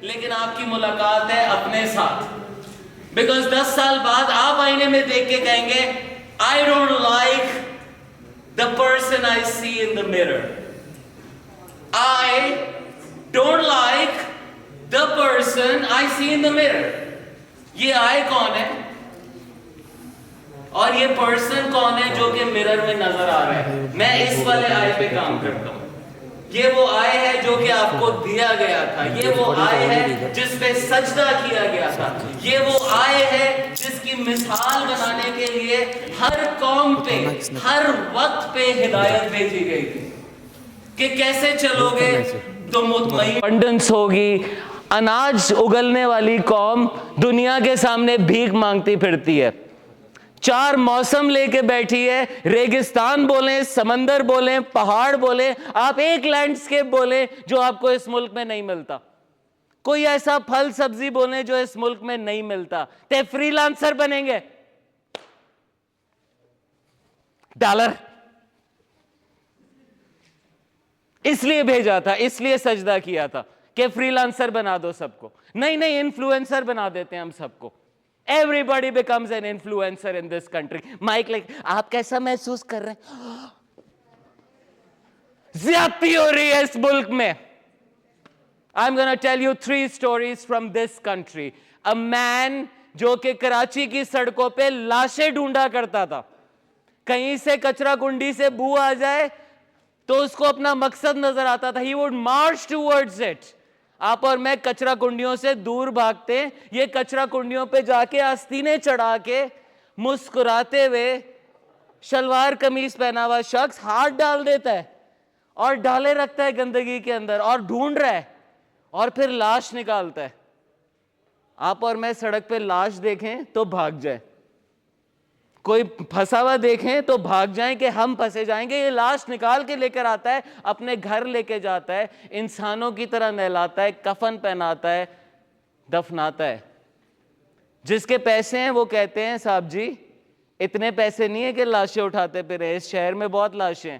لیکن آپ کی ملاقات ہے اپنے ساتھ. بیکاز 10 سال بعد آپ آئینے میں دیکھ کے کہیں گے I don't like the person I see in the mirror. I don't like the person I see in the mirror. یہ آئے کون ہے اور یہ پرسن کون ہے جو کہ مرر میں نظر آ رہا ہے؟ میں اس والے آئے پہ کام کرتا ہوں. یہ وہ آئے ہے جو کہ آپ کو دیا گیا تھا. یہ وہ آئے ہے جس پہ سجدہ کیا گیا تھا. یہ وہ آئے ہے جس کی مثال بنانے کے لیے ہر قوم پہ ہر وقت پہ ہدایت بھیجی گئی تھی کہ کیسے چلو گے تو مطمئن ابنڈنس ہوگی. اناج اگلنے والی قوم دنیا کے سامنے بھیک مانگتی پھرتی ہے. 4 موسم لے کے بیٹھی ہے. ریگستان بولیں, سمندر بولیں, پہاڑ بولیں, آپ ایک لینڈسکیپ بولیں جو آپ کو اس ملک میں نہیں ملتا. کوئی ایسا پھل سبزی بولیں جو اس ملک میں نہیں ملتا. تے فری لانسر بنیں گے. ڈالر اس لیے بھیجا تھا, اس لیے سجدہ کیا تھا کہ فری لانسر بنا دو سب کو. نہیں, انفلوئنسر بنا دیتے ہیں ہم سب کو. Everybody becomes an influencer in this country. Mike, like, آپ کیسا محسوس کر رہے ہیں؟ زیادتی ہو رہی ہے اس ملک میں. I'm gonna tell you 3 stories from this country. A man جو کہ کراچی کی سڑکوں پہ لاشیں ڈھونڈا کرتا تھا. کہیں سے کچرا کنڈی سے بو آ جائے تو اس کو اپنا مقصد نظر آتا تھا. He would march towards it. آپ اور میں کچرا کنڈیوں سے دور بھاگتے ہیں. یہ کچرا کنڈیوں پہ جا کے آستینے چڑھا کے مسکراتے ہوئے شلوار قمیص پہنا ہوا شخص ہاتھ ڈال دیتا ہے اور ڈالے رکھتا ہے گندگی کے اندر اور ڈھونڈ رہا ہے اور پھر لاش نکالتا ہے. آپ اور میں سڑک پہ لاش دیکھیں تو بھاگ جائیں, کوئی پھنسا ہوا دیکھیں تو بھاگ جائیں کہ ہم پھنسے جائیں گے. یہ لاش نکال کے لے کر آتا ہے, اپنے گھر لے کے جاتا ہے, انسانوں کی طرح نہلاتا ہے, کفن پہناتا ہے, دفناتا ہے. جس کے پیسے ہیں وہ کہتے ہیں صاحب جی اتنے پیسے نہیں ہے کہ لاشیں اٹھاتے پھریں, اس شہر میں بہت لاشیں ہیں,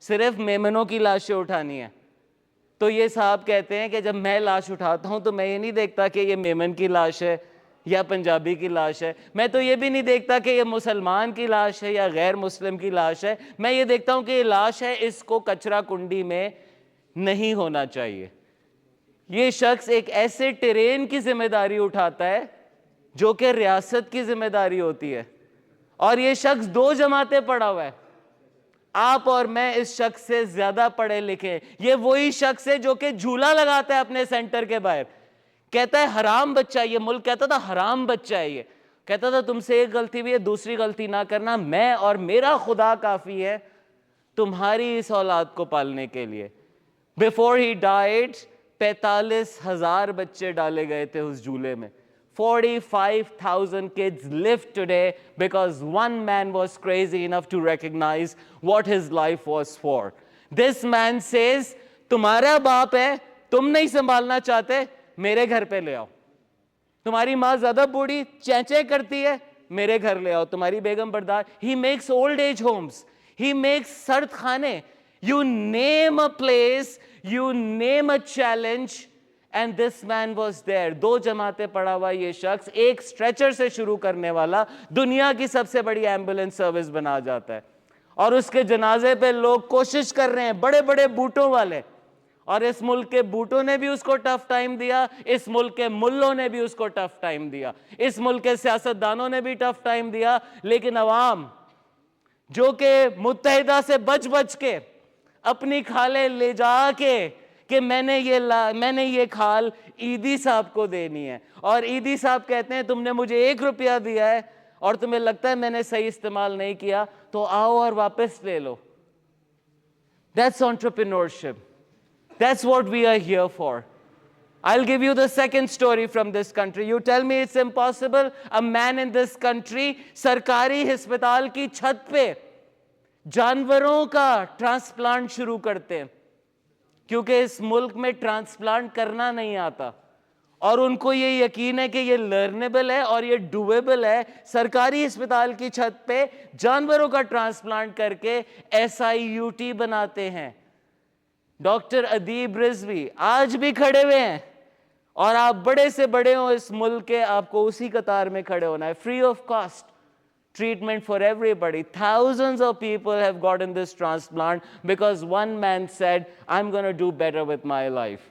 صرف میمنوں کی لاشیں اٹھانی ہیں. تو یہ صاحب کہتے ہیں کہ جب میں لاش اٹھاتا ہوں تو میں یہ نہیں دیکھتا کہ یہ میمن کی لاش ہے یا پنجابی کی لاش ہے. میں تو یہ بھی نہیں دیکھتا کہ یہ مسلمان کی لاش ہے یا غیر مسلم کی لاش ہے. میں یہ دیکھتا ہوں کہ یہ لاش ہے, اس کو کچرا کنڈی میں نہیں ہونا چاہیے. یہ شخص ایک ایسے ٹرین کی ذمہ داری اٹھاتا ہے جو کہ ریاست کی ذمہ داری ہوتی ہے, اور یہ شخص 2 جماعتیں پڑھا ہوا ہے. آپ اور میں اس شخص سے زیادہ پڑھے لکھے. یہ وہی شخص ہے جو کہ جھولا لگاتا ہے اپنے سینٹر کے باہر, کہتا ہے حرام بچہ. یہ ملک کہتا تھا حرام بچہ ہے. یہ کہتا تھا تم سے ایک غلطی بھی ہے, دوسری غلطی نہ کرنا, میں اور میرا خدا کافی ہے تمہاری اس اولاد کو پالنے کے لیے. Before he died 45,000 بچے ڈالے گئے تھے اس جھولے میں. 45,000 kids live today because one man was crazy enough to recognize what his life was for. This man says, تمہارا باپ ہے, تم نہیں سنبھالنا چاہتے, میرے گھر پہ لے آؤ. تمہاری ماں زیادہ بوڑھی چینچے کرتی ہے, میرے گھر لے آؤ. تمہاری بیگم بردار. He makes old age homes. He makes سرد خانے. You name a place, you name a challenge, and this man was there. 2 جماعتیں پڑھا ہوا یہ شخص ایک اسٹریچر سے شروع کرنے والا دنیا کی سب سے بڑی ایمبولینس سروس بنا جاتا ہے, اور اس کے جنازے پہ لوگ کوشش کر رہے ہیں, بڑے بڑے بوٹوں والے. اور اس ملک کے بوٹوں نے بھی اس کو ٹف ٹائم دیا, اس ملک کے ملوں نے بھی اس کو ٹف ٹائم دیا, اس ملک کے سیاستدانوں نے بھی ٹف ٹائم دیا. لیکن عوام جو کہ متحدہ سے بچ بچ کے اپنی کھالیں لے جا کے کہ میں نے یہ کھال عیدی صاحب کو دینی ہے, اور عیدی صاحب کہتے ہیں تم نے مجھے 1 روپیہ دیا ہے اور تمہیں لگتا ہے میں نے صحیح استعمال نہیں کیا تو آؤ اور واپس لے لو. That's entrepreneurship. That's what we are here for. I'll give you the second story from this country. You tell me it's impossible. A man in this country سرکاری ہسپتال کی چھت پہ جانوروں کا ٹرانسپلانٹ شروع کرتے ہیں, کیونکہ اس ملک میں ٹرانسپلانٹ کرنا نہیں آتا, اور ان کو یہ یقین ہے کہ یہ لرنیبل ہے اور یہ ڈویبل ہے. سرکاری ہسپتال کی چھت پہ جانوروں کا ٹرانسپلانٹ کر کے SIUT بناتے ہیں. ڈاکٹر ادیب رضوی آج بھی کھڑے ہوئے ہیں, اور آپ بڑے سے بڑے ہوں اس ملک کے, آپ کو اسی قطار میں کھڑے ہونا ہے. free of cost treatment for everybody. Thousands of people have gotten this transplant because one man said, I'm going to do better with my life.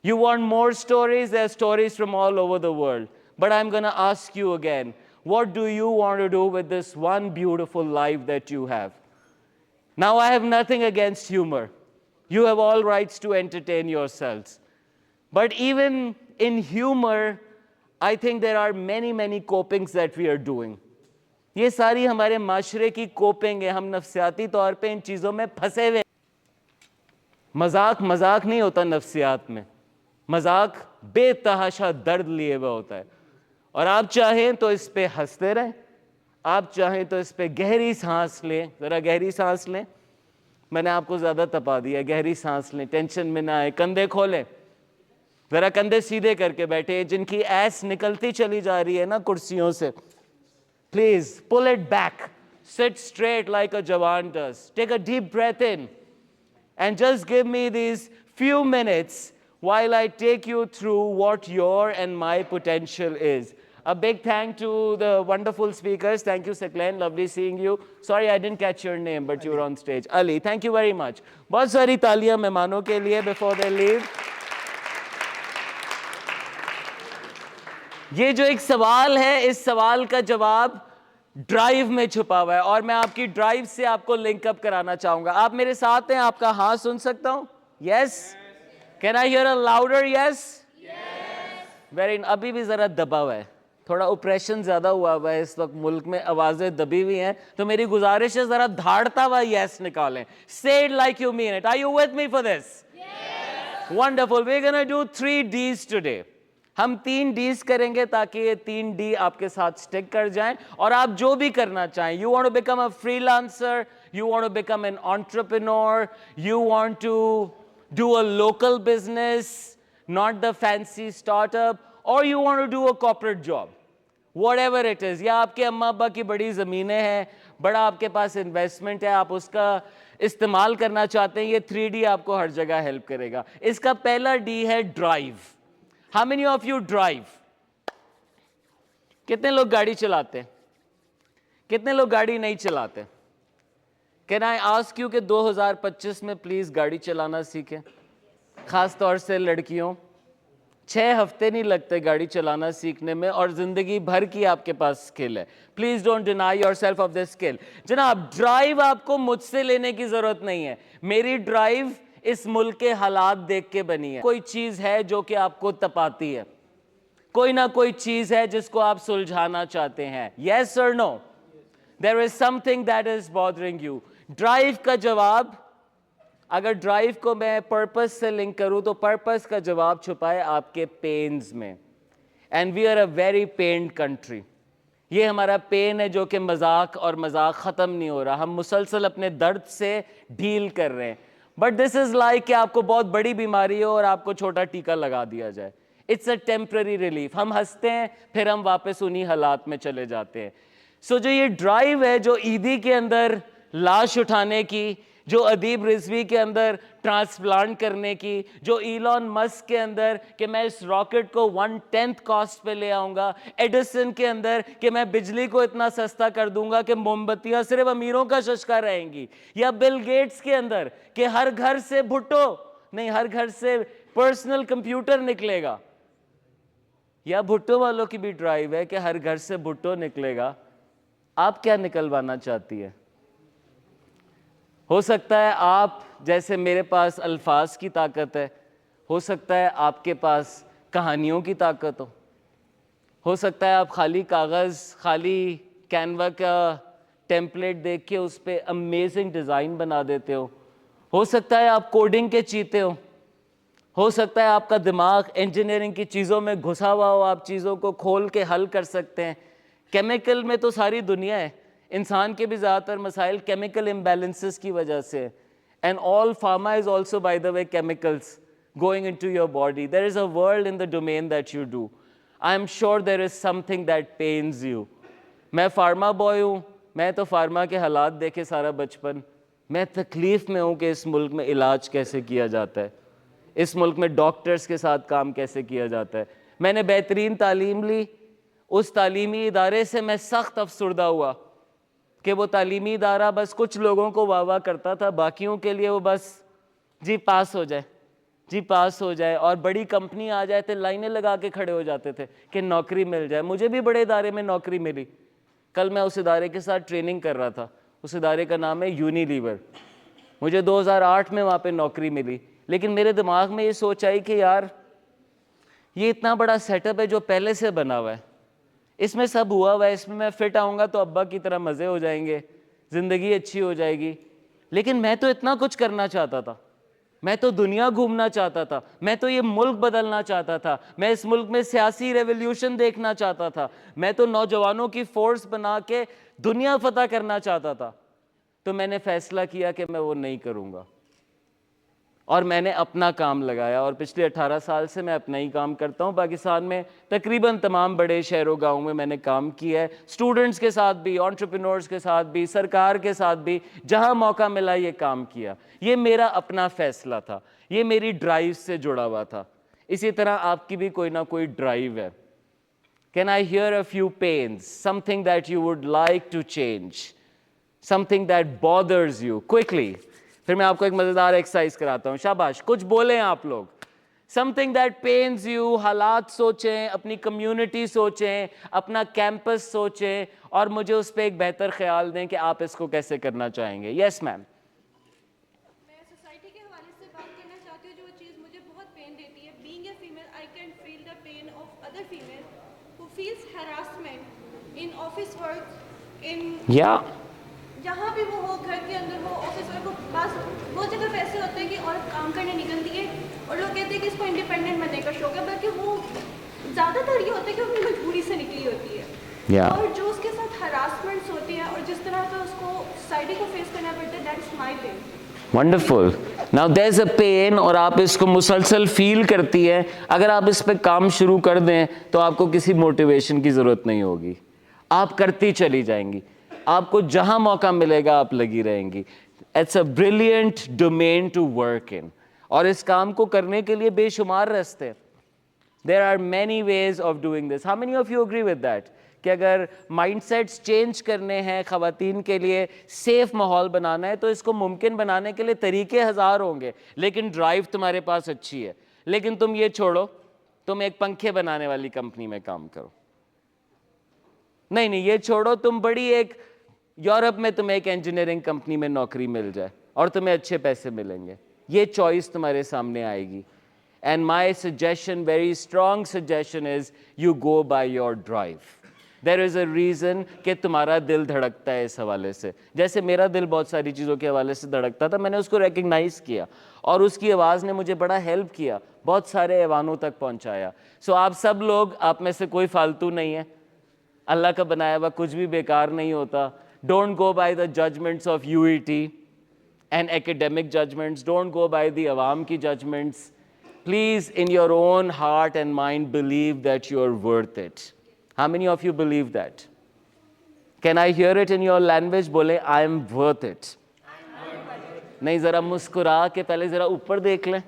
You want more stories? There are stories from all over the world. But I'm going to ask you again, what do you want to do with this one beautiful life that you have? Now, I have nothing against humor. You have all rights to entertain yourselves. But even in humor, I think there are many, many copings that we are doing. یہ ساری ہمارے معاشرے کی coping ہے, ہم نفسیاتی طور پہ ان چیزوں میں پھنسے ہوئے. مذاق نہیں ہوتا نفسیات میں, مذاق بے تحاشا درد لیے ہوا ہوتا ہے. اور آپ چاہیں تو اس پہ ہنستے رہیں, آپ چاہیں تو اس پہ گہری سانس لیں. ذرا گہری سانس لیں, میں نے آپ کو زیادہ تپا دیا. گہری سانس لیں, ٹینشن میں نہ آئے, کندھے کھولیں, ذرا کندھے سیدھے کر کے بیٹھے. جن کی ایس نکلتی چلی جا رہی ہے نا کرسیوں سے, please pull it back. Sit straight like a jawan does. Take a deep breath in and just give me these few minutes while I take you through what your and my potential is. A big thank to the wonderful speakers. Thank you, Saklen. Lovely seeing you. Sorry, I didn't catch your name, but you were on stage. Ali, thank you very much. بہت ساری تالیاں مہمانوں کے لیے before they leave. یہ جو ایک سوال ہے, اس سوال کا جواب ڈرائیو میں چھپا ہوا ہے, اور میں آپ کی ڈرائیو سے آپ کو لنک اپ کرانا چاہوں گا. آپ میرے ساتھ ہیں, آپ کا ہاں سن سکتا ہوں؟ Yes. Can I hear a louder yes? Very. ابھی بھی ذرا دبا ہوا ہے, تھوڑا اوپریشن زیادہ ہوا ہے اس وقت ملک میں, آوازیں دبی ہوئی ہیں, تو میری گزارش ہے ذرا دھاڑتا ہوا یس نکالیں. Say it like you mean it. Are you with me for this? Yes. Wonderful. We're going to do 3 Ds today. ہم 3 ڈیز کریں گے تاکہ یہ 3 ڈی آپ کے ساتھ سٹک کر جائیں, اور آپ جو بھی کرنا چاہیں. You want to become a freelancer, you want to become an entrepreneur, you want to do a local business, not the fancy startup, or you want to do a corporate job, whatever it is. یا آپ کے اماں ابا کی بڑی زمینیں ہیں, بڑا آپ کے پاس انویسٹمنٹ ہے, آپ اس کا استعمال کرنا چاہتے ہیں, یہ 3D آپ کو ہر جگہ ہیلپ کرے گا. اس کا پہلا ڈی ہے drive. How many of you drive? کتنے لوگ گاڑی چلاتے ہیں؟ کتنے لوگ گاڑی نہیں چلاتے؟ Can I ask you کہ 2025 میں پلیز گاڑی چلانا سیکھیں, خاص طور سے لڑکیوں. 6 ہفتے نہیں لگتے گاڑی چلانا سیکھنے میں, اور زندگی بھر کی آپ کے پاس اسکل ہے. Please don't deny your self of this skill. جناب, ڈرائیو آپ کو مجھ سے لینے کی ضرورت نہیں ہے. میری ڈرائیو اس ملک کے حالات دیکھ کے بنی ہے. کوئی چیز ہے جو کہ آپ کو تپاتی ہے, کوئی نہ کوئی چیز ہے جس کو آپ سلجھانا چاہتے ہیں. یس اور نو؟ دیر is something that is bothering you. Drive کا جواب, اگر ڈرائیو کو میں پرپس سے لنک کروں تو پرپس کا جواب چھپا ہے آپ کے پینز میں. And we are a very pained country. یہ ہمارا پین ہے جو کہ مذاق اور مذاق ختم نہیں ہو رہا. ہم مسلسل اپنے درد سے ڈیل کر رہے ہیں. بٹ دس از لائک کہ آپ کو بہت بڑی بیماری ہو اور آپ کو چھوٹا ٹیکا لگا دیا جائے. It's a temporary relief. ہم ہنستے ہیں, پھر ہم واپس انہی حالات میں چلے جاتے ہیں. سو جو یہ ڈرائیو ہے, جو عیدی کے اندر لاش اٹھانے کی, جو ادیب رضوی کے اندر ٹرانسپلانٹ کرنے کی, جو ایلون مسک کے اندر کہ میں اس راکٹ کو 1/10 کاسٹ پہ لے آؤں گا, ایڈیسن کے اندر کہ میں بجلی کو اتنا سستا کر دوں گا کہ موم بتیاں صرف امیروں کا ششکا رہیں گی, یا بل گیٹس کے اندر کہ ہر گھر سے بھٹو نہیں, ہر گھر سے پرسنل کمپیوٹر نکلے گا. یا بھٹو والوں کی بھی ڈرائیو ہے کہ ہر گھر سے بھٹو نکلے گا. آپ کیا نکلوانا چاہتی ہے؟ ہو سکتا ہے آپ جیسے میرے پاس الفاظ کی طاقت ہے, ہو سکتا ہے آپ کے پاس کہانیوں کی طاقت ہو سکتا ہے آپ خالی کاغذ, خالی کینوا کا ٹیمپلیٹ دیکھ کے اس پہ امیزنگ ڈیزائن بنا دیتے ہو سکتا ہے آپ کوڈنگ کے چیتے ہو سکتا ہے آپ کا دماغ انجینئرنگ کی چیزوں میں گھسا ہوا ہو, آپ چیزوں کو کھول کے حل کر سکتے ہیں. کیمیکل میں تو ساری دنیا ہے, انسان کے بھی زیادہ تر مسائل کیمیکل امبیلنسز کی وجہ سے. And all pharma is also by the way chemicals going into your body. There is a world in the domain that you do. I am sure there is something that pains you. میں pharma boy ہوں, میں تو pharma کے حالات دیکھے سارا بچپن. میں تکلیف میں ہوں کہ اس ملک میں علاج کیسے کیا جاتا ہے. اس ملک میں ڈاکٹرز کے ساتھ کام کیسے کیا جاتا ہے. میں نے بہترین تعلیم لی, اس تعلیمی ادارے سے میں سخت افسردہ ہوا کہ وہ تعلیمی ادارہ بس کچھ لوگوں کو واہ واہ کرتا تھا, باقیوں کے لیے وہ بس جی پاس ہو جائے, جی پاس ہو جائے, اور بڑی کمپنی آ جائے تو لائنیں لگا کے کھڑے ہو جاتے تھے کہ نوکری مل جائے. مجھے بھی بڑے ادارے میں نوکری ملی. کل میں اس ادارے کے ساتھ ٹریننگ کر رہا تھا, اس ادارے کا نام ہے یونیلیور. مجھے 2008 میں وہاں پہ نوکری ملی, لیکن میرے دماغ میں یہ سوچ آئی کہ یار یہ اتنا بڑا سیٹ اپ ہے جو پہلے سے بنا ہوا ہے, اس میں سب ہوا ہوا ہے, اس میں میں فٹ آؤں گا تو ابا کی طرح مزے ہو جائیں گے, زندگی اچھی ہو جائے گی. لیکن میں تو اتنا کچھ کرنا چاہتا تھا, میں تو دنیا گھومنا چاہتا تھا, میں تو یہ ملک بدلنا چاہتا تھا, میں اس ملک میں سیاسی ریولیوشن دیکھنا چاہتا تھا, میں تو نوجوانوں کی فورس بنا کے دنیا فتح کرنا چاہتا تھا. تو میں نے فیصلہ کیا کہ میں وہ نہیں کروں گا, اور میں نے اپنا کام لگایا, اور پچھلے 18 سال سے میں اپنا ہی کام کرتا ہوں. پاکستان میں تقریباً تمام بڑے شہروں گاؤں میں نے کام کیا ہے, اسٹوڈنٹس کے ساتھ بھی, انٹرپرینورز کے ساتھ بھی, سرکار کے ساتھ بھی, جہاں موقع ملا یہ کام کیا. یہ میرا اپنا فیصلہ تھا, یہ میری ڈرائیو سے جڑا ہوا تھا. اسی طرح آپ کی بھی کوئی نہ کوئی ڈرائیو ہے. Can I hear a few pains, something that you would like to change, something that bothers you quickly. پھر میں آپ کو ایک مزیدار ایکسرسائز کراتا ہوں, شاباش, کچھ بولیں آپ لوگ. Something that pains you, حالات سوچیں, اپنی کمیونٹی سوچیں, اپنا کیمپس سوچیں, اور مجھے اس پہ ایک بہتر خیال دیں کہ آپ اس کو کیسے کرنا چاہیں گے. یس میم. میں سوسائٹی کے حوالے سے بات کرنا چاہتی ہوں. جو چیز مجھے بہت پین دیتی ہے, being a female I can feel the pain of other female who feels harassment in office work, ان جہاں بھی وہ ہو, گھر کے اندر ہو, آفس ورک ہو. بس وہ جگہ ایسے ہوتے ہیں کہ عورت کام کرنے نکلتی ہے اور لوگ کہتے ہیں کہ اس کو انڈیپینڈنٹ بننے کا شوق ہے, بلکہ وہ زیادہ تر یہ ہوتا ہے کہ وہ اپنی مجبوری سے نکلی ہوتی ہے. اور جو اس کے ساتھ ہراسمنٹس ہوتی ہیں اور جس طرح کا اس کو سوسائٹی کو فیس کرنا پڑتا ہے, that is my pain. Wonderful. Now there is a pain, اور آپ اس کو مسلسل فیل کرتی ہے. اگر آپ اس پہ کام شروع کر دیں تو آپ کو کسی موٹیویشن کی ضرورت نہیں ہوگی, آپ کرتی چلی جائیں گی, آپ کو جہاں موقع ملے گا آپ لگی رہیں گی. It's a brilliant domain to work in, اور اس کام کو کرنے کے لیے بے شمار راستے. There are many ways of doing this. How many of you agree with that کہ اگر مائنڈ سیٹس چینج کرنے ہیں, خواتین کے لیے سیف ماحول بنانا ہے, تو اس کو ممکن بنانے کے لیے طریقے ہزار ہوں گے, لیکن ڈرائیو تمہارے پاس اچھی ہے. لیکن تم یہ چھوڑو, تم ایک پنکھے بنانے والی کمپنی میں کام کرو. نہیں, یہ چھوڑو, تم بڑی ایک یورپ میں تمہیں ایک انجینئرنگ کمپنی میں نوکری مل جائے اور تمہیں اچھے پیسے ملیں گے. یہ چوائس تمہارے سامنے آئے گی. And my suggestion, very strong suggestion is you go by your drive. There is a reason کہ تمہارا دل دھڑکتا ہے اس حوالے سے. جیسے میرا دل بہت ساری چیزوں کے حوالے سے دھڑکتا تھا, میں نے اس کو ریکگنائز کیا, اور اس کی آواز نے مجھے بڑا ہیلپ کیا, بہت سارے ایوانوں تک پہنچایا. سو آپ سب لوگ, آپ میں سے کوئی فالتو نہیں ہے, اللہ کا بنایا ہوا کچھ بھی بیکار نہیں ہوتا. Don't go by the judgments of UET and academic judgments. Don't go by the عوام کی judgments. Please, in your own heart and mind, believe that you are worth it. How many of you believe that? Can I hear it in your language? بولے I am worth it. نہیں, ذرا مسکرا کے پہلے ذرا اوپر دیکھ لیں,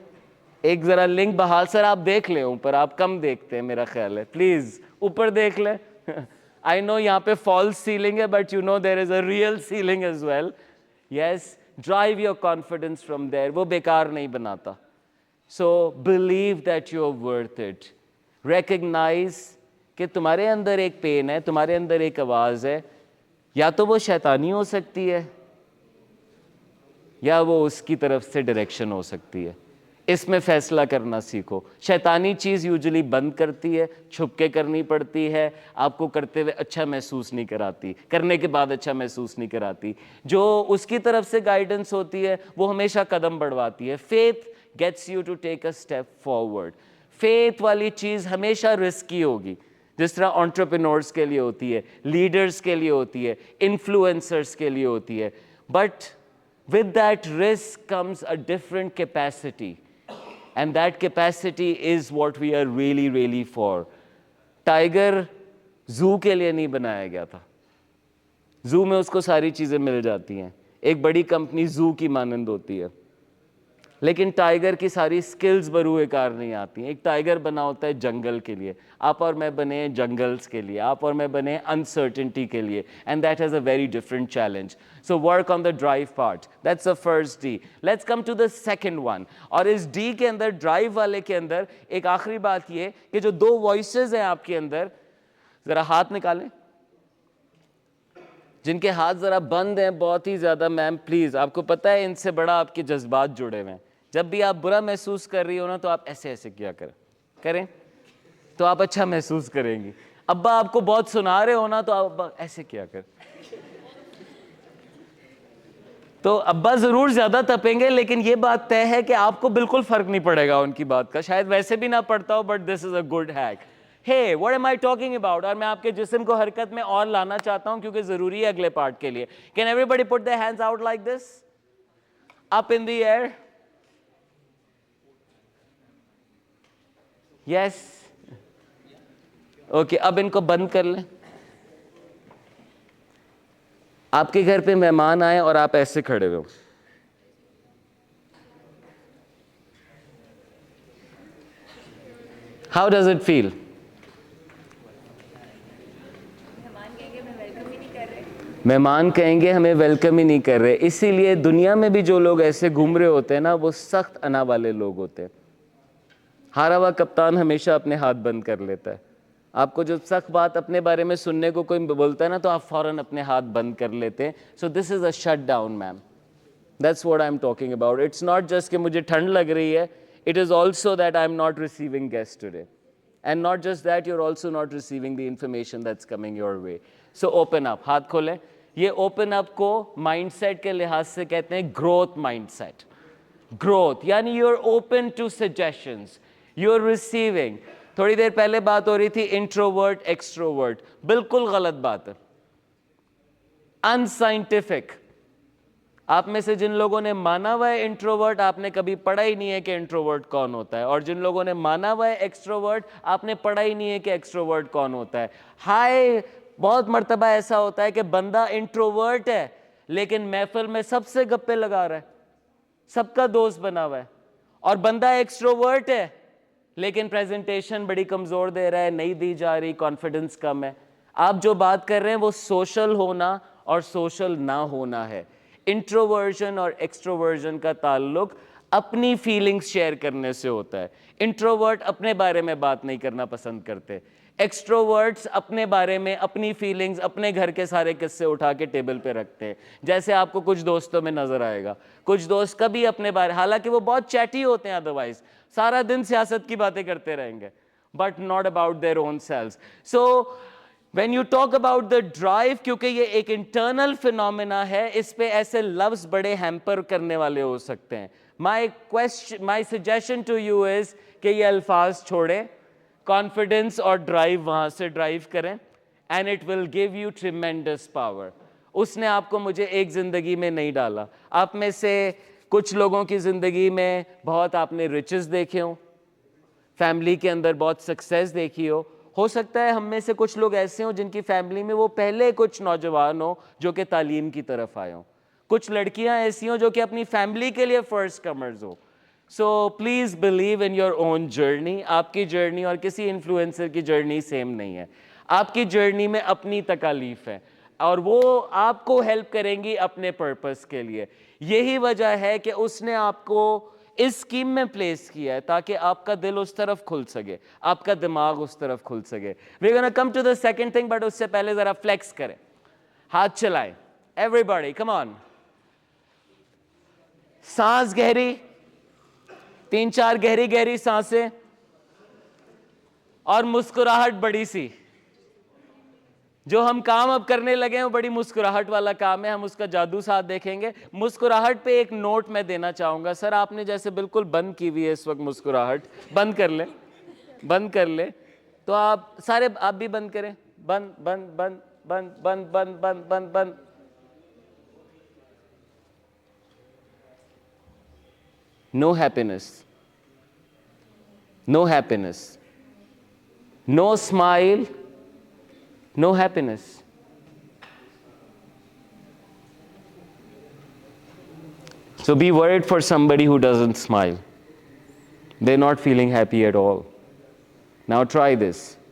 ایک ذرا لنک بحال. سر آپ دیکھ لیں اوپر, آپ کم دیکھتے ہیں میرا خیال ہے, پلیز اوپر دیکھ لیں. I know یہاں پہ false ceiling ہے, but you know there is a real ceiling as well. Yes, drive your confidence from there. وہ بیکار نہیں بناتا. So believe that you are worth it. Recognize کہ تمہارے اندر ایک پین ہے, تمہارے اندر ایک آواز ہے, یا تو وہ شیطانی ہو سکتی ہے یا وہ اس کی طرف سے ڈائریکشن ہو سکتی ہے. اس میں فیصلہ کرنا سیکھو. شیطانی چیز یوزلی بند کرتی ہے, چھپ کے کرنی پڑتی ہے, آپ کو کرتے ہوئے اچھا محسوس نہیں کراتی, کرنے کے بعد اچھا محسوس نہیں کراتی. جو اس کی طرف سے گائیڈنس ہوتی ہے وہ ہمیشہ قدم بڑھواتی ہے. Faith gets you to take a step forward. Faith والی چیز ہمیشہ رسکی ہوگی, جس طرح انٹرپرینورز کے لیے ہوتی ہے, لیڈرز کے لیے ہوتی ہے, انفلوئنسرز کے لیے ہوتی ہے. But with that risk comes a different capacity, and that capacity is what we are really, really for. Tiger zoo کے لیے نہیں بنایا گیا تھا. زو میں اس کو ساری چیزیں مل جاتی ہیں. ایک بڑی کمپنی زو کی مانند ہوتی ہے. لیکن ٹائیگر کی ساری سکلز بروئے کار نہیں آتی ہیں. ایک ٹائیگر بنا ہوتا ہے جنگل کے لیے, آپ اور میں بنے ہیں جنگلز کے لیے, آپ اور میں بنے انسرٹنٹی کے لیے, and that has a very different challenge. So work on the drive part, that's the first D. Let's come to the second one. اور اس ڈی کے اندر, ڈرائیو والے کے اندر ایک آخری بات یہ کہ جو دو وائسز ہیں آپ کے اندر, ذرا ہاتھ نکالیں جن کے ہاتھ ذرا بند ہیں بہت ہی زیادہ. میم پلیز, آپ کو پتہ ہے ان سے بڑا آپ کے جذبات جڑے ہوئے ہیں. جب بھی آپ برا محسوس کر رہی ہو نا تو آپ ایسے ایسے کیا کریں تو آپ اچھا محسوس کریں گی. ابا آپ کو بہت سنا رہے ہو نا تو آپ ایسے کیا کریں. تو ابا ضرور زیادہ تپیں گے, لیکن یہ بات طے ہے کہ آپ کو بالکل فرق نہیں پڑے گا ان کی بات کا. شاید ویسے بھی نہ پڑتا ہو, but this is a good hack. Hey, what am I talking about? اور میں آپ کے جسم کو حرکت میں اور لانا چاہتا ہوں کیونکہ ضروری ہے اگلے پارٹ کے لیے. Can everybody put their hands out like this? Up in the air. Yes. Okay, اب ان کو بند کر لیں. آپ کے گھر پہ مہمان آئے اور آپ ایسے کھڑے ہوئے ہو. How does it feel? مہمان کہیں گے ہمیں ویلکم ہی نہیں کر رہے. اسی لیے دنیا میں بھی جو لوگ ایسے گھوم رہے ہوتے ہیں نا, وہ سخت انا والے لوگ ہوتے ہیں. ہارا ہوا کپتان ہمیشہ اپنے ہاتھ بند کر لیتا ہے. آپ کو جو سخت بات اپنے بارے میں سننے کو کوئی بولتا ہے نا تو آپ فوراً اپنے ہاتھ بند کر لیتے ہیں. So this is a shut down meme. That's what I am talking about. It's not just کہ مجھے ٹھنڈ لگ رہی ہے, it is also that I am not receiving guest today. And not just that, you are also not receiving the information that's coming your way. So open up. ہاتھ کھولیں. یہ open up کو مائنڈ سیٹ کے لحاظ سے کہتے ہیں growth mindset. Growth یعنی you are open to suggestions, you are receiving. تھوڑی دیر پہلے بات ہو رہی تھی انٹروورٹ ایکسٹروورٹ, بالکل غلط بات ہے, انسائنٹیفک. آپ میں سے جن لوگوں نے مانا ہوا ہے انٹروورٹ, آپ نے کبھی پڑھا ہی نہیں ہے کہ انٹروورٹ کون ہوتا ہے, اور جن لوگوں نے مانا ہوا ہے ایکسٹروورٹ, آپ نے پڑھا ہی نہیں ہے کہ ایکسٹروورٹ کون ہوتا ہے. ہائے, بہت مرتبہ ایسا ہوتا ہے کہ بندہ انٹروورٹ ہے لیکن محفل میں سب سے گپے لگا رہا ہے, سب کا دوست بنا ہوا ہے, اور بندہ ایکسٹروورٹ ہے لیکن پریزنٹیشن بڑی کمزور دے رہا ہے, نہیں دی جا رہی, کانفیڈنس کم ہے. آپ جو بات کر رہے ہیں وہ سوشل ہونا اور سوشل نہ ہونا ہے. انٹروورژن اور ایکسٹروورژن کا تعلق اپنی فیلنگز شیئر کرنے سے ہوتا ہے. انٹروورٹ اپنے بارے میں بات نہیں کرنا پسند کرتے, ایکسٹروورٹس اپنے بارے میں اپنی فیلنگز, اپنے گھر کے سارے قصے اٹھا کے ٹیبل پہ رکھتے ہیں. جیسے آپ کو کچھ دوستوں میں نظر آئے گا, کچھ دوست کبھی اپنے بارے, حالانکہ وہ بہت چیٹی ہوتے ہیں ادروائز, سارا دن سیاست کی باتیں کرتے رہیں گے, but not about their own selves. So when you talk about the drive, کیونکہ یہ ایک انٹرنل فینومینا ہے, اس پہ ایسے لفظ بڑے ہیمپر کرنے والے ہو سکتے ہیں. my suggestion to you is کہ یہ الفاظ چھوڑیں, کانفیڈنس اور ڈرائیو وہاں سے ڈرائیو کریں, and it will give you tremendous power. اس نے آپ کو مجھے ایک زندگی میں نہیں ڈالا. آپ میں سے کچھ لوگوں کی زندگی میں بہت آپ نے riches دیکھے ہوں, فیملی کے اندر بہت سکسیس دیکھی ہو سکتا ہے ہم میں سے کچھ لوگ ایسے ہوں جن کی فیملی میں وہ پہلے کچھ نوجوان ہوں جو کہ تعلیم کی طرف آئے ہوں, کچھ لڑکیاں ایسی ہوں جو کہ اپنی فیملی کے لیے فرسٹ کمرز ہوں. So please believe in your own journey. آپ کی جرنی اور کسی انفلوئنسر کی جرنی سیم نہیں ہے. آپ کی جرنی میں اپنی تکالیف ہے اور وہ آپ کو ہیلپ کریں گی اپنے پرپس کے لیے. یہی وجہ ہے کہ اس نے آپ کو اس اسکیم میں پلیس کیا ہے تاکہ آپ کا دل اس طرف کھل سکے, آپ کا دماغ اس طرف کھل سکے. We gonna come to the second thing, but اس سے پہلے ذرا فلیکس کریں, ہاتھ چلائیں. Everybody come on. سانس گہری, 3-4 گہری گہری سانسیں, اور مسکراہٹ بڑی سی. جو ہم کام اب کرنے لگے ہیں وہ بڑی مسکراہٹ والا کام ہے, ہم اس کا جادو ساتھ دیکھیں گے. مسکراہٹ پہ ایک نوٹ میں دینا چاہوں گا. سر آپ نے جیسے بالکل بند کی ہوئی ہے اس وقت مسکراہٹ, بند کر لیں, بند کر لیں. تو آپ سارے آپ بھی بند کریں, بند بند بند بند بند بند بند بند بند. نو happiness, know happiness, know smile, no happiness. So be worried for somebody who doesn't smile. They're not feeling happy at all. Now try this.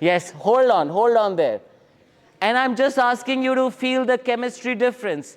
Yes, hold on there. And I'm just asking you to feel the chemistry difference.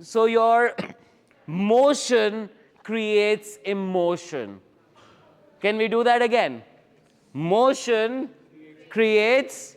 So your motion creates emotion. Can we do that again? Motion creates,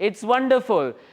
It's wonderful.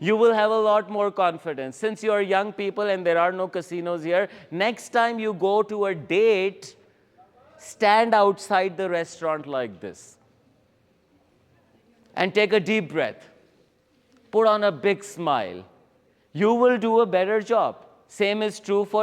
You will have a lot more confidence. Since you are young people and there are no casinos here, next time you go to a date, stand outside the restaurant like this and take a deep breath. Put on a big smile. You will do a better job. Same is true for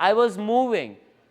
I was moving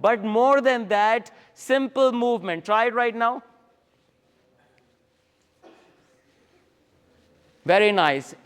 But more than that, simple movement. Try it right now. Very nice.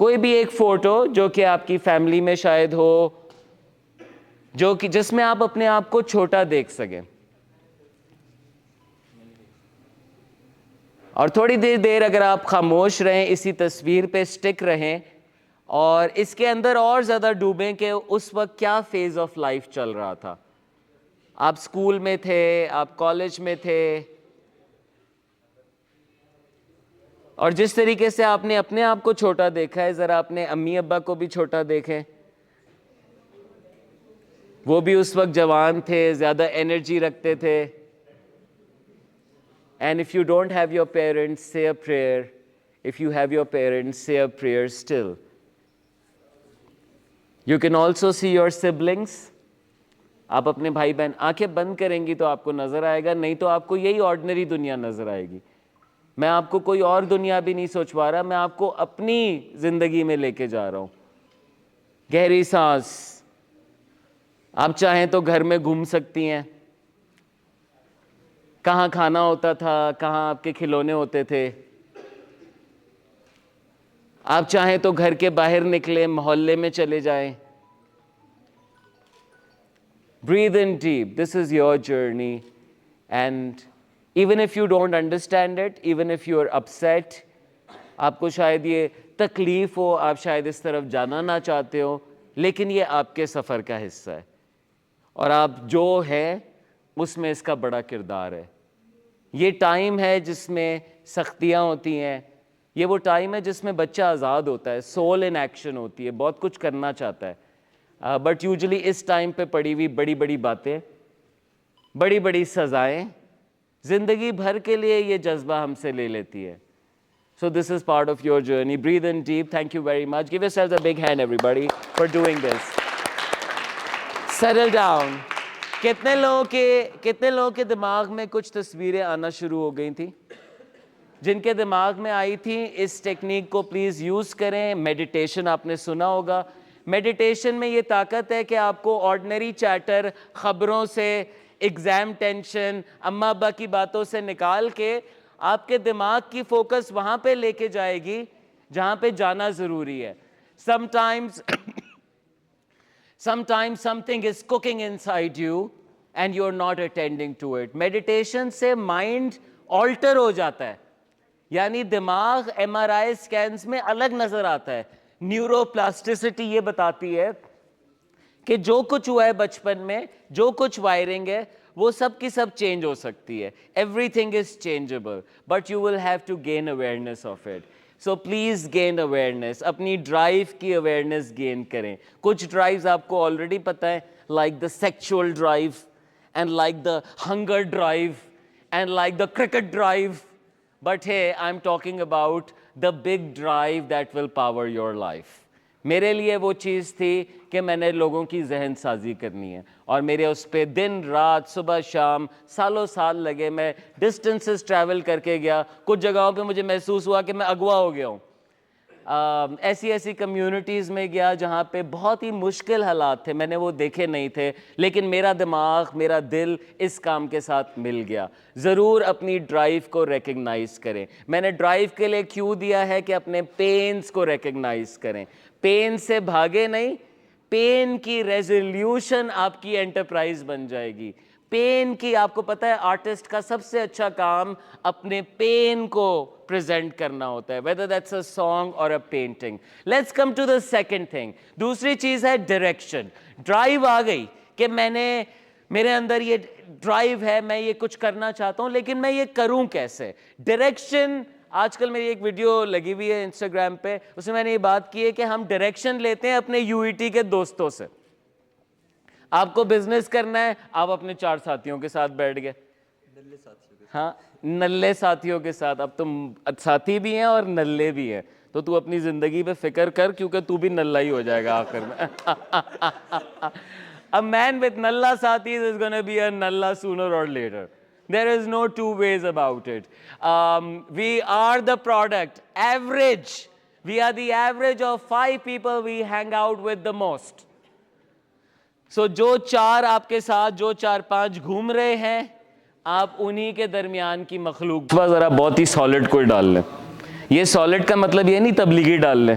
کوئی بھی ایک photo جو کہ آپ کی family میں شاید ہو, جو کہ جس میں آپ اپنے آپ کو چھوٹا دیکھ سکیں, اور تھوڑی دیر اگر آپ خاموش رہیں, اسی تصویر پہ سٹک رہیں اور اس کے اندر اور زیادہ ڈوبیں کہ اس وقت کیا فیز آف لائف چل رہا تھا. آپ اسکول میں تھے, آپ کالج میں تھے, اور جس طریقے سے آپ نے اپنے آپ کو چھوٹا دیکھا ہے, ذرا اپنے امی ابا کو بھی چھوٹا دیکھیں. وہ بھی اس وقت جوان تھے, زیادہ انرجی رکھتے تھے. And if you don't have your parents, say a prayer. If you have your parents, say a prayer still. You can also see your siblings. آپ اپنے بھائی بہن آنکھیں بند کریں گی تو آپ کو نظر آئے گا, نہیں تو آپ کو یہی آرڈنری دنیا نظر آئے گی. میں آپ کو کوئی اور دنیا بھی نہیں سوچوا رہا, میں آپ کو اپنی زندگی میں لے کے جا رہا ہوں. گہری سانس. آپ چاہیں تو گھر میں گھوم سکتی ہیں, کہاں کھانا ہوتا تھا, کہاں آپ کے کھلونے ہوتے تھے. آپ چاہیں تو گھر کے باہر نکلیں, محلے میں چلے جائیں. Breathe in deep. This is your journey. And even if you don't understand it, even if you are upset, آپ کو شاید یہ تکلیف ہو, آپ شاید اس طرف جانا نہ چاہتے ہو, لیکن یہ آپ کے سفر کا حصہ ہے, اور آپ جو ہیں اس میں اس کا بڑا کردار ہے. یہ ٹائم ہے جس میں سختیاں ہوتی ہیں, یہ وہ ٹائم ہے جس میں بچہ آزاد ہوتا ہے, سول ان ایکشن ہوتی ہے, بہت کچھ کرنا چاہتا ہے. بٹ یوزلی اس ٹائم پہ پڑی ہوئی بڑی بڑی باتیں, بڑی بڑی سزائیں زندگی بھر کے لیے یہ جذبہ ہم سے لے لیتی ہے. So this is part of your journey. Breathe in deep. Thank you very much. Give yourselves a big hand, everybody, for doing this. Settle down. کتنے لوگوں کے دماغ میں کچھ تصویریں آنا شروع ہو گئی تھیں؟ جن کے دماغ میں آئی تھیں, اس ٹیکنیک کو پلیز یوز کریں. میڈیٹیشن آپ نے سنا ہوگا. میڈیٹیشن میں یہ طاقت ہے کہ آپ کو آرڈنری چیٹر, خبروں سے, ایگزام ٹینشن, اماں ابا کی باتوں سے نکال کے آپ کے دماغ کی فوکس وہاں پہ لے کے جائے گی جہاں پہ جانا ضروری ہے. Sometimes something is cooking inside you and you're not attending to it. Meditation سے مائنڈ آلٹر ہو جاتا ہے, یعنی دماغ ایم آر آئی اسکینس میں الگ نظر آتا ہے. نیورو پلاسٹیسٹی یہ بتاتی ہے کہ جو کچھ ہوا ہے بچپن میں, جو کچھ وائرنگ ہے, وہ سب کی سب چینج ہو سکتی ہے. Everything is changeable, but you will have to gain awareness of it. So please gain awareness, اپنی ڈرائیو کی اویئرنیس گین کریں. کچھ ڈرائیوز آپ کو آلریڈی پتہ ہے, like the sexual drive, and like the hunger drive, and like the cricket drive. But hey, I'm talking about the big drive that will power your life. میرے لیے وہ چیز تھی کہ میں نے لوگوں کی ذہن سازی کرنی ہے, اور میرے اس پہ دن رات, صبح شام, سالوں سال لگے. میں ڈسٹینسز ٹریول کر کے گیا. کچھ جگہوں پہ مجھے محسوس ہوا کہ میں اغوا ہو گیا ہوں. ایسی کمیونٹیز میں گیا جہاں پہ بہت ہی مشکل حالات تھے, میں نے وہ دیکھے نہیں تھے, لیکن میرا دماغ, میرا دل اس کام کے ساتھ مل گیا. ضرور اپنی ڈرائیو کو ریکگنائز کریں. میں نے ڈرائیو کے لیے کیوں دیا ہے کہ اپنے پینز کو ریکگنائز کریں. پین سے بھاگے نہیں, پین کی ریزولوشن آپ کی انٹرپرائز بن جائے گی. پین کی, آپ کو پتہ ہے آرٹسٹ کا سب سے اچھا کام اپنے پین کو پریزنٹ کرنا ہوتا ہے, whether that's a song or a painting. Let's come to the second thing. دوسری چیز ہے ڈائریکشن. ڈرائیو آ گئی کہ میرے اندر یہ ڈرائیو ہے, میں یہ کچھ کرنا چاہتا ہوں, لیکن میں یہ کروں کیسے؟ ڈائریکشن. آج کل میری ایک ویڈیو لگی ہوئی ہے انسٹاگرام پہ, اس میں نے یہ بات کی ہے کہ ہم ڈائریکشن لیتے ہیں اپنے یو ای ٹی کے دوستوں سے. آپ کو بزنس کرنا ہے, آپ اپنے 4 ساتھیوں کے ساتھ بیٹھ گئے, ہاں, نلے ساتھیوں کے ساتھ. اب تم ساتھی بھی ہیں اور نلے بھی ہیں, تو تو اپنی زندگی پہ فکر کر, کیونکہ تو بھی نلا ہی ہو جائے گا آخر میں. A man with nalla sathis is going to be a nalla sooner or later. There is no two ways about it. We are the product, average. We are the average of 5 people we hang out with the most. So جو 4 آپ کے ساتھ, جو 4-5 گھوم رہے ہیں, آپ انہی کے درمیان کی مخلوق. ذرا بہت ہی سالڈ کوئی ڈال لیں. یہ سالڈ کا مطلب یہ نہیں تبلیغی ڈال لیں.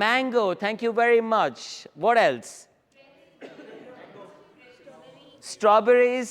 Mango, thank you very much. What else? Strawberries,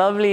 Lovely.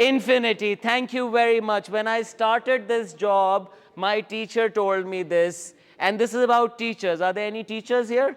infinity. Thank you very much. When I started this job, my teacher told me this, and this is about teachers. Are there any teachers here?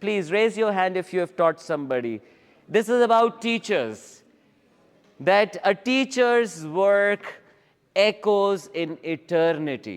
Please raise your hand if you have taught somebody. This is about teachers. That a teacher's work echoes in eternity.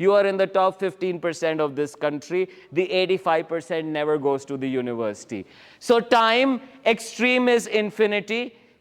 You are in the top 15% of this country. The 85% never goes to the university. So time extreme is infinity.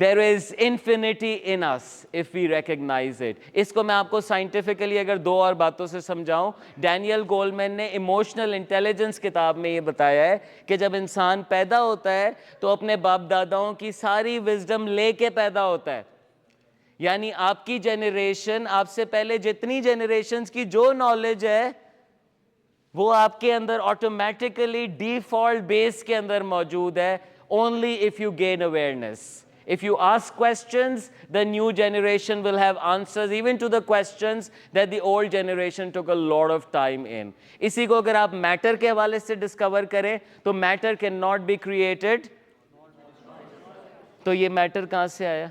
There is infinity in us if we recognize it. اس کو میں آپ کو scientifically اگر دو اور باتوں سے سمجھاؤں, Daniel Goleman نے emotional intelligence کتاب میں یہ بتایا ہے کہ جب انسان پیدا ہوتا ہے تو اپنے باپ داداؤں کی ساری وزڈم لے کے پیدا ہوتا ہے. یعنی آپ کی جنریشن, آپ سے پہلے جتنی جنریشنز کی جو نالج ہے وہ آپ کے اندر آٹومیٹیکلی ڈیفالٹ بیس کے اندر موجود ہے. Only if you gain awareness. If you ask questions, the new generation will have answers even to the questions that the old generation took a lot of time in. اسی کو اگر آپ metre کے حوالے سے ڈسکور کریں تو matter cannot be created. تو یہ میٹر کہاں سے آیا؟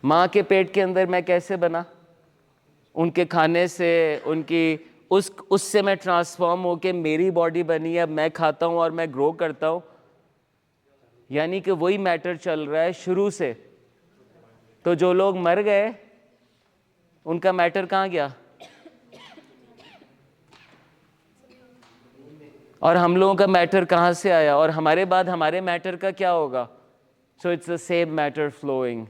ماں کے پیٹ کے اندر میں کیسے بنا؟ ان کے کھانے سے, ان کی اس سے میں ٹرانسفارم ہو کے میری باڈی بنی ہے, اب میں کھاتا ہوں اور میں گرو کرتا ہوں. یعنی کہ وہی میٹر چل رہا ہے شروع سے. تو جو لوگ مر گئے ان کا میٹر کہاں گیا؟ اور ہم لوگوں کا میٹر کہاں سے آیا؟ اور ہمارے بعد ہمارے میٹر کا کیا ہوگا؟ So it's the same matter flowing.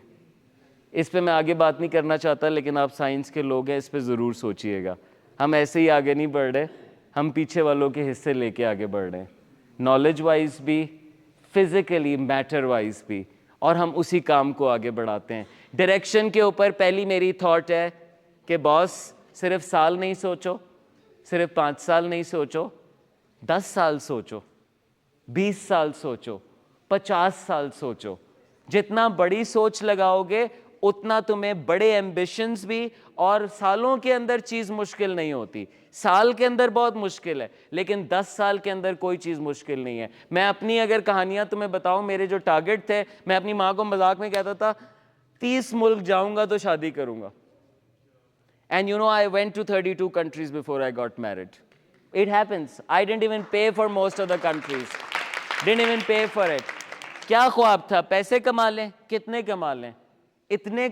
اس پہ میں آگے بات نہیں کرنا چاہتا, لیکن آپ سائنس کے لوگ ہیں, اس پہ ضرور سوچئے گا. ہم ایسے ہی آگے نہیں بڑھ رہے, ہم پیچھے والوں کے حصے لے کے آگے بڑھ رہے ہیں, نالج وائز بھی, فزیکلی, میٹر وائز بھی, اور ہم اسی کام کو آگے بڑھاتے ہیں. ڈائریکشن کے اوپر پہلی میری تھاٹ ہے کہ باس صرف سال نہیں سوچو, صرف 5 سال نہیں سوچو, 10 سال سوچو, 20 سال سوچو, 50 سال سوچو. جتنا بڑی سوچ لگاؤ گے اتنا تمہیں بڑے ایمبیشنز بھی, اور سالوں کے اندر چیز مشکل نہیں ہوتی. سال کے اندر بہت مشکل ہے, لیکن 10 سال کے اندر کوئی چیز مشکل نہیں ہے. میں اپنی اگر کہانیاں تمہیں بتاؤں, میرے جو ٹارگٹ تھے, میں اپنی ماں کو مذاق میں کہتا تھا 30 ملک جاؤں گا تو شادی کروں گا. And you know, I went to 32 countries before I got married. It happens. I didn't even pay for most of the countries. Didn't even pay for it. کیا خواب تھا؟ پیسے کما لیں. کتنے کما لیں؟ اتنے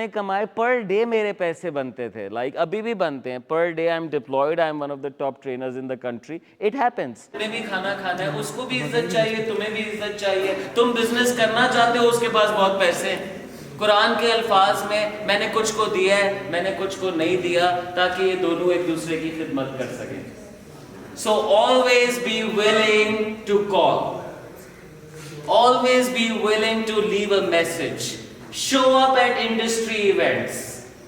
کمائے پر ڈے میرے پیسے بنتے تھے, لائک ابھی بھی بنتے ہیں. Per day I am deployed, I am one of the top trainers in the country. It happens. تمہیں بھی کھانا کھانا ہے, اس کو بھی عزت چاہیے, تمہیں بھی عزت چاہیے. تم بزنس کرنا چاہتے ہو, اس کے پاس بہت پیسے ہیں. قرآن کے الفاظ میں نے کچھ کو دیا ہے, میں نے کچھ کو نہیں دیا, تاکہ یہ دونوں ایک دوسرے کی خدمت کر سکیں. So always be willing to call. Always be willing to leave a message. Show up at industry events.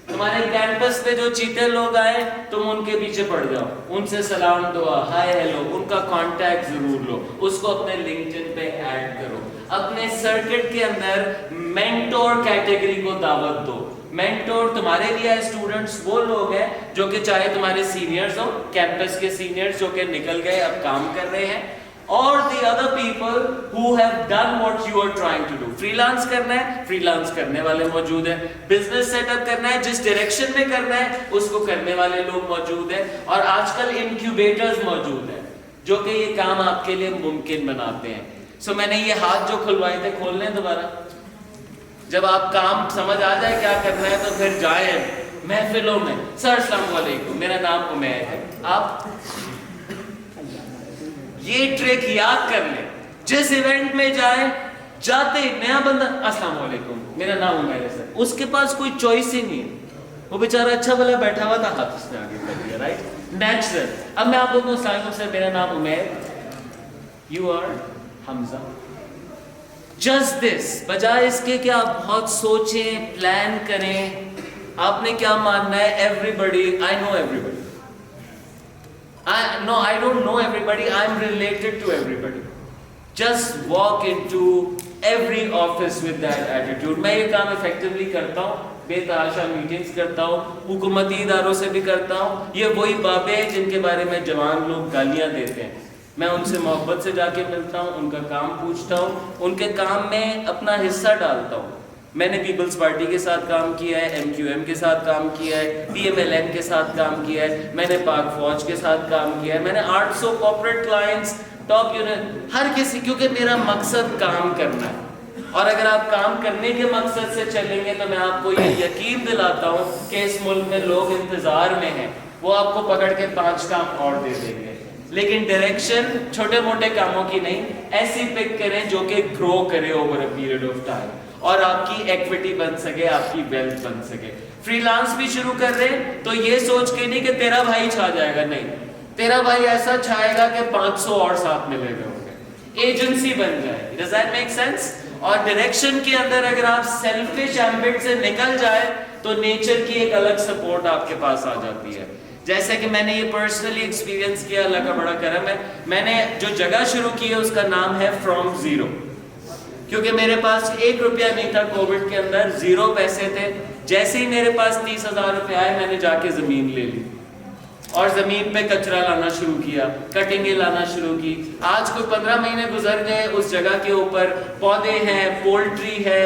تمہارے کیمپس پہ جو چیتے لوگ آئے, تم ان کے پیچھے پڑ جاؤ, ان سے سلام دعا, ہائے ہیلو, ان کا کانٹیکٹ ضرور لو, اس کو اپنے لنکڈ ان پہ ایڈ کرو. اپنے سرکٹ کے اندر مینٹور کیٹیگری کو دعوت دو. مینٹور تمہارے لیے اسٹوڈنٹس وہ لوگ ہیں جو کہ چاہے تمہارے سینئرز ہو, کیمپس کے سینئرز جو کہ نکل گئے اب کام کر رہے ہیں, اور the other people who have done what you are trying to do. Free lance کرنا ہے, فری لانس کرنے والے موجود ہیں. بزنس سیٹ اپ کرنا ہے, جس ڈائریکشن میں کرنا ہے اس کو کرنے والے لوگ موجود ہیں. اور آج کل انکیوبیٹرز موجود ہیں جو کہ یہ کام آپ کے لیے ممکن بناتے ہیں. سو میں نے یہ ہاتھ جو کھلوائے تھے کھول لیں دوبارہ. جب آپ کام سمجھ آ جائے کیا کرنا ہے تو پھر جائیں محفلوں میں. سر السلام علیکم, میرا نام عمیر ہے. آپ یہ ٹریک یاد کر لیں, جس ایونٹ میں جائیں, جاتے نیا بندہ السلام علیکم, میرا نام عمیر ہے سر. اس کے پاس کوئی چوائس ہی نہیں ہے, وہ بیچارہ اچھا بھلا بیٹھا ہوا تھا, ہاتھ اس نے آگے کر دیا, رائٹ, نیچرل. اب میں آپ لوگوں کو السلام علیکم سر, میرا نام Umair, you are Hamza. Just this, بجائے اس کے کہ آپ بہت سوچیں, پلان کریں, آپ نے کیا ماننا ہے, everybody, I know everybody. No, I don't know everybody, I'm related to everybody. Just walk into every office with that attitude. میں یہ کام effectively کرتا ہوں, بے تحاشا میٹنگز کرتا ہوں, حکومتی اداروں سے بھی کرتا ہوں. یہ وہی بابے ہیں جن کے بارے میں جوان لوگ گالیاں دیتے ہیں, میں ان سے محبت سے جا کے ملتا ہوں, ان کا کام پوچھتا ہوں, ان کے کام میں اپنا حصہ ڈالتا ہوں. میں نے پیپلز پارٹی کے ساتھ کام کیا ہے, ایم کیو ایم کے ساتھ کام کیا ہے, پی ایم ایل این کے ساتھ کام کیا ہے, میں نے پاک فوج کے ساتھ کام کیا ہے, میں نے 800 کارپوریٹ کلائنٹس, ٹاپ یونٹ, ہر کسی, کیونکہ میرا مقصد کام کرنا ہے. اور اگر آپ کام کرنے کے مقصد سے چلیں گے تو میں آپ کو یہ یقین دلاتا ہوں کہ اس ملک میں لوگ انتظار میں ہیں, وہ آپ کو پکڑ کے 5 کام اور دے دیں گے. لیکن ڈائریکشن چھوٹے موٹے کاموں کی نہیں, ایسی پک کریں جو کہ گرو کرے over a period of time اور آپ کی ایکوٹی بن سکے, آپ کی ویلتھ بن سکے. فری لانس بھی شروع کر رہے تو یہ سوچ کے نہیں کہ تیرا بھائی چھا جائے گا, نہیں, تیرا بھائی ایسا چھائے گا کہ 500 اور ساتھ ملے گا, ایجنسی بن جائے. Does that make sense? اور ڈائریکشن کے اندر اگر آپ سیلفش ایمبٹ سے نکل جائے تو نیچر کی ایک الگ سپورٹ آپ کے پاس آ جاتی ہے. جیسے کہ میں نے یہ پرسنلی ایکسپیرینس کیا, اللہ کا بڑا کرم ہے. میں نے جو جگہ شروع کی ہے اس کا نام ہے فرام زیرو, کیونکہ میرے پاس 1 روپیہ نہیں تھا کووڈ کے اندر, 0 پیسے تھے. جیسے ہی میرے پاس 30,000 روپے آئے میں نے جا کے زمین لے لی اور زمین پہ کچرا لانا شروع کیا, کٹنگیں لانا شروع کی. آج کوئی 15 مہینے گزر گئے, اس جگہ کے اوپر پودے ہیں, پولٹری ہے,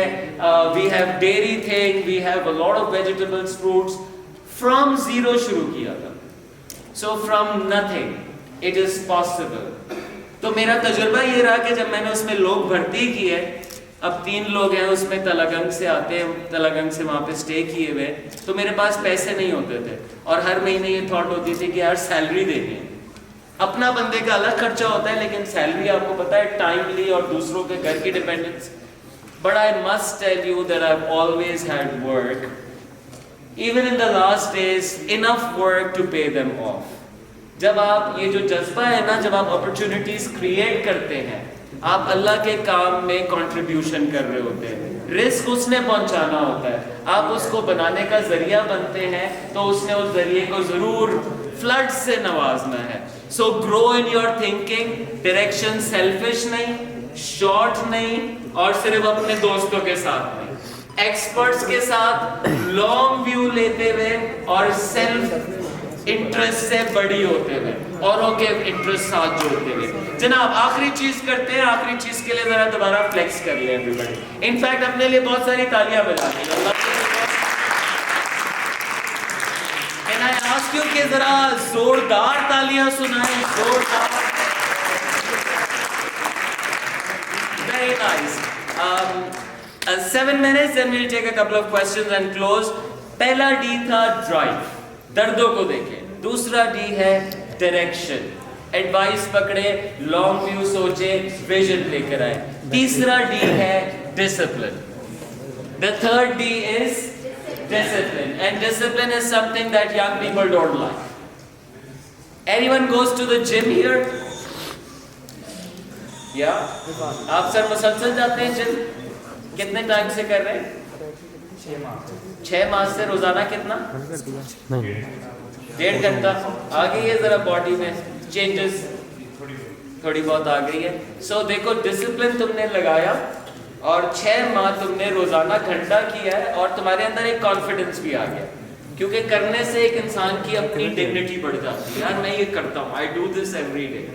we have dairy thing, we have a lot of vegetables, fruits. From zero شروع کیا تھا. So from nothing it is possible. تو میرا تجربہ یہ رہا کہ جب میں نے اس میں لوگ بھرتی کی ہے, اب 3 لوگ ہیں اس میں, تلگنگ سے آتے ہیں, تلگنگ سے وہاں پہ اسٹے کیے ہوئے, تو میرے پاس پیسے نہیں ہوتے تھے اور ہر مہینے یہ تھاٹ ہوتی تھی کہ یار سیلری دینی ہے. اپنا بندے کا الگ خرچہ ہوتا ہے لیکن سیلری آپ کو پتا ہے ٹائملی اور دوسروں کے گھر کی dependence. But I must tell you that I have always had work, even in the last days, enough work to pay them off. جب آپ یہ جو جذبہ ہے نا, جب آپ اپرچونیٹیز کریٹ کرتے ہیں, آپ اللہ کے کام میں کنٹریبیوشن کر رہے ہوتے ہیں. رزق اس نے پہنچانا ہوتا ہے, آپ اس کو بنانے کا ذریعہ بنتے ہیں, تو اس نے اس ذریعے کو ضرور فلڈ سے نوازنا ہے. So grow in your thinking. Direction selfish نہیں, شارٹ نہیں, اور صرف اپنے دوستوں کے ساتھ نہیں, ایکسپرٹس کے ساتھ لانگ ویو لیتے ہوئے اور سیلف انٹرسٹ سے بڑی ہوتے ہوئے, اوروں کے انٹرسٹ ساتھ جوڑتے ہوئے. جناب آخری چیز کرتے ہیں, آخری چیز کے لیے ذرا دوبارہ فلیکس کر لیں ایوری. انفیکٹ اپنے لیے بہت ساری تالیاں بجا دیں. Can I ask you کہ ذرا زوردار تالیاں سنائیں, زوردار. Very nice. 7 minutes and we'll take a couple of questions and close. پہلا ڈی تھا ڈرائیو, دردوں کو دیکھیں. دوسرا ڈی ہے ڈائریکشن, ایڈوائس پکڑے, لانگ ویو سوچے, ویژن لے کر آئے. تیسرا ڈی ہے discipline. The third D is discipline, and discipline is something that young people don't like. Anyone goes to the gym here? Yeah? آپ سر مسلسل جاتے ہیں جم؟ کتنے ٹائم سے کر رہے ہیں؟ 6 ماہ سے. روزانہ کتنا؟ 1.5 گھنٹہ. آ گئی ہے ذرا باڈی میں چینجز, تھوڑی بہت آ گئی ہے. سو دیکھو, ڈسپلن تم نے لگایا اور 6 ماہ تم نے روزانہ گھنٹہ کیا ہے, اور تمہارے اندر ایک کانفیڈنس بھی آ گیا, کیونکہ کرنے سے ایک انسان کی اپنی ڈگنیٹی بڑھ جاتی ہے. یار میں یہ کرتا ہوں, I do this every day.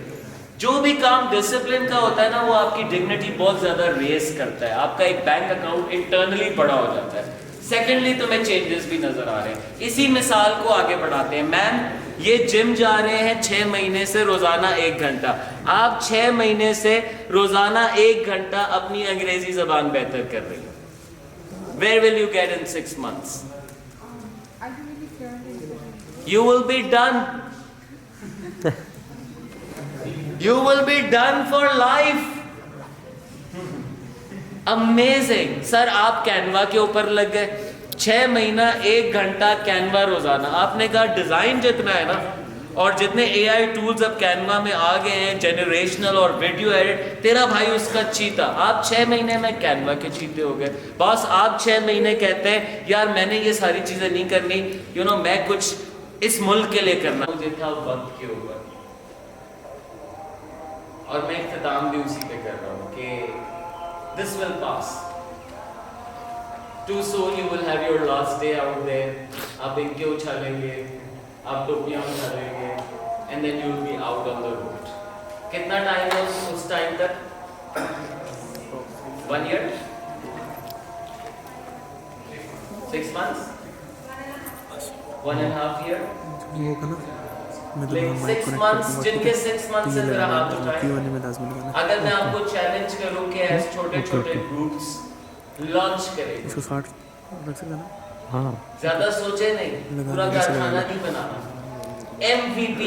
جو بھی کام ڈسپلن کا ہوتا ہے نا, وہ آپ کی ڈگنیٹی بہت زیادہ ریز کرتا ہے, آپ کا ایک بینک اکاؤنٹ انٹرنلی بڑا ہو جاتا ہے. سیکنڈلی تمہیں چینجز بھی نظر آ رہے ہیں. اسی مثال کو آگے بڑھاتے ہیں. میم یہ جم جا رہے ہیں 6 مہینے سے روزانہ 1 گھنٹہ. آپ 6 مہینے سے روزانہ 1 گھنٹہ اپنی انگریزی زبان بہتر کر رہی ہیں. Where will you get in 6 months? You will be done. You will be done for life. Amazing. سر آپ کینوا کے اوپر لگ گئے, 6 مہینہ 1 گھنٹہ کینوا روزانہ. آپ نے کہا ڈیزائن جتنا ہے نا, اور جتنے اے آئی ٹولز اب کینوا میں آ گئے ہیں, جنریشنل اور ویڈیو ایڈٹ, تیرا بھائی اس کا چیتا. آپ 6 مہینے میں کینوا کے چیتے ہو گئے. بس آپ 6 مہینے کہتے ہیں یار میں نے یہ ساری چیزیں نہیں کرنی, میں کچھ اس ملک کے لیے کرنا. مجھے تھا وقت کے اوپر, اور میں اختتام بھی اسی پہ کر رہا ہوں کہ this will pass. Too soon you will have your last day out there. آپ ان کے اچھالیں گے, آپ ٹوپیاں اچھالیں گے, and then you will be out on the road. کتنا ٹائم ہے اس ٹائم تک؟ 1 year? 6 months? 1.5 year? وہ کنا 6 months, جن کے 6 months سے ذرا ہاتھ اٹھائیں. اگر میں آپ کو چیلنج کروں کہ ایسے چھوٹے چھوٹے گروپس لانچ کریں, اس کو 60 رکھ سکتا نا. زیادہ سوچے نہیں, پورا کارخانہ نہیں بنانا, MVP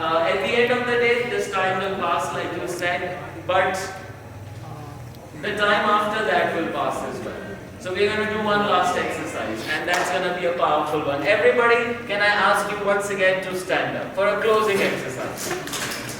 At the end of the day, this time will pass like you said, but the time after that will pass as well. So we're going to do one last exercise, and that's going to be a powerful one. Everybody, can I ask you once again to stand up for a closing exercise?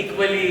equally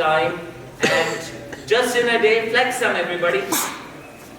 time, and just in a day flex on everybody।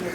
flex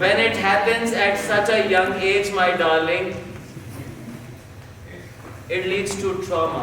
When it happens at such a young age, my darling, it leads to trauma,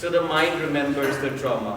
So the mind remembers the trauma।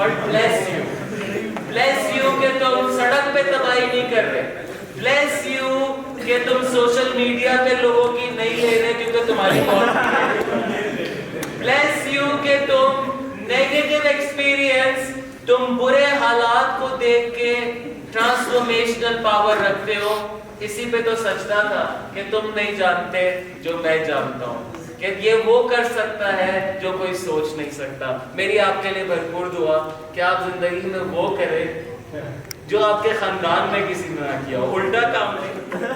But bless you کہ تم سڑک پہ تباہی نہیں کر رہے. Bless you کہ تم سوشل میڈیا پہ لوگوں کی نہیں لے رہے کیونکہ تمہاری موت. Bless you کہ تم نیگیٹو ایکسپیرینس, تم برے حالات کو دیکھ کے ٹرانسفارمیشنل پاور رکھتے ہو. اسی پہ تو سجدہ تھا کہ تم نہیں جانتے جو میں جانتا ہوں, کہ یہ وہ کر سکتا ہے جو کوئی سوچ نہیں سکتا. میری آپ کے لیے بھرپور دعا کہ آپ زندگی میں وہ کریں جو آپ کے خاندان میں کسی نے نہ کیا ہو. الٹا کام نہیں,